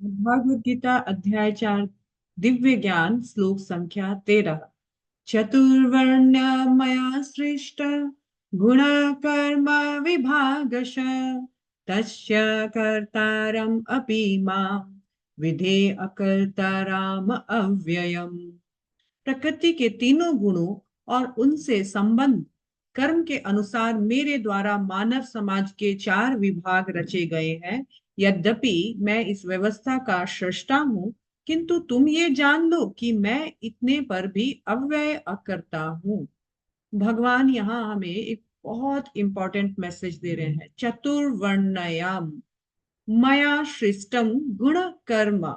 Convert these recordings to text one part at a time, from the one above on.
भागवत गीता अध्याय 4 दिव्य ज्ञान श्लोक संख्या 13। चतुर्वर्ण्य मया सृष्ट गुण कर्म विभागश तस्य कर्तारम् अपि मां विधे अकर्ताराम अव्ययम्। प्रकृति के तीनों गुणों और उनसे संबंध कर्म के अनुसार मेरे द्वारा मानव समाज के 4 विभाग रचे गए हैं। यद्यपि मैं इस व्यवस्था का सृष्टा हूँ, किंतु तुम ये जान लो कि मैं इतने पर भी अव्यय अकर्ता हूँ। भगवान यहाँ हमें एक बहुत इंपॉर्टेंट मैसेज दे रहे हैं। चतुर्वर्णयाम मया सृष्टम गुण कर्म,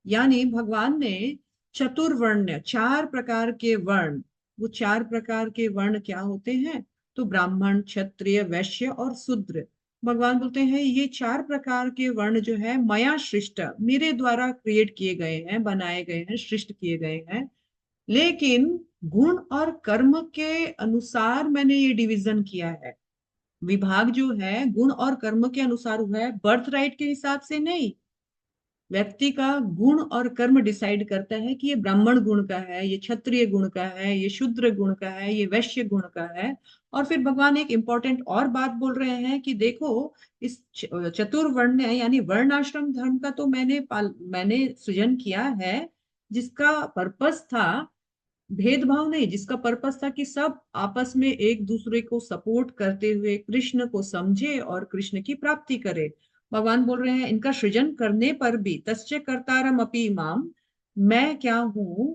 यानी भगवान ने चतुर्वर्ण 4 प्रकार के वर्ण, वो 4 प्रकार के वर्ण क्या होते हैं? तो ब्राह्मण, क्षत्रिय, वैश्य और शूद्र। भगवान बोलते हैं ये 4 प्रकार के वर्ण जो है मया सृष्ट, मेरे द्वारा क्रिएट किए गए हैं, बनाए गए हैं, सृष्ट किए गए हैं। लेकिन गुण और कर्म के अनुसार मैंने ये डिवीजन किया है। विभाग जो है गुण और कर्म के अनुसार हुआ है, बर्थ राइट के हिसाब से नहीं। व्यक्ति का गुण और कर्म डिसाइड करता है कि ये ब्राह्मण गुण का है, ये क्षत्रिय गुण का है, ये शूद्र गुण का है, ये वैश्य गुण का है। और फिर भगवान एक इंपॉर्टेंट और बात बोल रहे हैं कि देखो, इस चतुर्वर्ण यानी वर्णाश्रम धर्म का तो मैंने सृजन किया है, जिसका पर्पस था भेदभाव नहीं, जिसका पर्पस था कि सब आपस में एक दूसरे को सपोर्ट करते हुए कृष्ण को समझे और कृष्ण की प्राप्ति करे। भगवान बोल रहे हैं इनका सृजन करने पर भी तस्य कर्तारम अपि माम, मैं क्या हूं,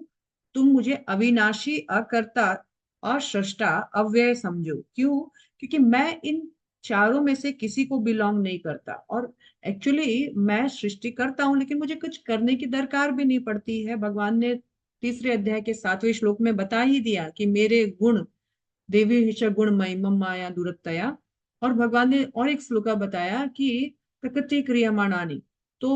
तुम मुझे अविनाशी, अकर्ता और सृष्टा, अव्यय समझो। क्यों? क्योंकि मैं इन चारों में से किसी को बिलोंग नहीं करता, और एक्चुअली मैं सृष्टि करता हूं लेकिन मुझे कुछ करने की दरकार भी नहीं पड़ती है। भगवान ने तीसरे अध्याय के 7वें श्लोक में बता ही दिया कि मेरे गुण देवी हिच गुण महिमम माया दुरत्तया। और भगवान ने और एक श्लोका बताया कि प्रकृति क्रियमाणानि। तो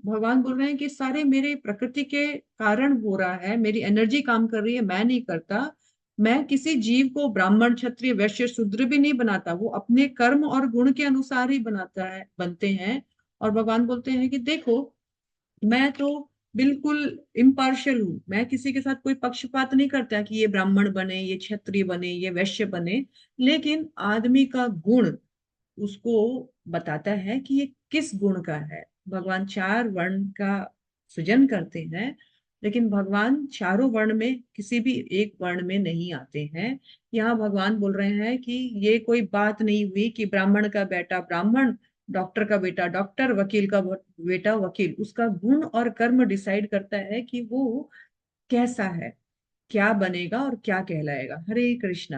भगवान बोल रहे हैं कि सारे मेरे प्रकृति के कारण हो रहा है, मेरी एनर्जी काम कर रही है, मैं नहीं करता। मैं किसी जीव को ब्राह्मण, क्षत्रिय, वैश्य, शूद्र भी नहीं बनाता, वो अपने कर्म और गुण के अनुसार ही बनाता है, बनते हैं। और भगवान बोलते हैं कि देखो, मैं तो बिल्कुल इम्पार्शियल हूँ, मैं किसी के साथ कोई पक्षपात नहीं करता कि ये ब्राह्मण बने, ये क्षत्रिय बने, ये वैश्य बने। लेकिन आदमी का गुण उसको बताता है कि ये किस गुण का है। भगवान 4 वर्ण का सृजन करते हैं, लेकिन भगवान चारों वर्ण में किसी भी एक वर्ण में नहीं आते हैं। यहाँ भगवान बोल रहे हैं कि ये कोई बात नहीं हुई कि ब्राह्मण का बेटा ब्राह्मण, डॉक्टर का बेटा डॉक्टर, वकील का बेटा वकील। उसका गुण और कर्म डिसाइड करता है कि वो कैसा है, क्या बनेगा और क्या कहलाएगा। हरे कृष्णा।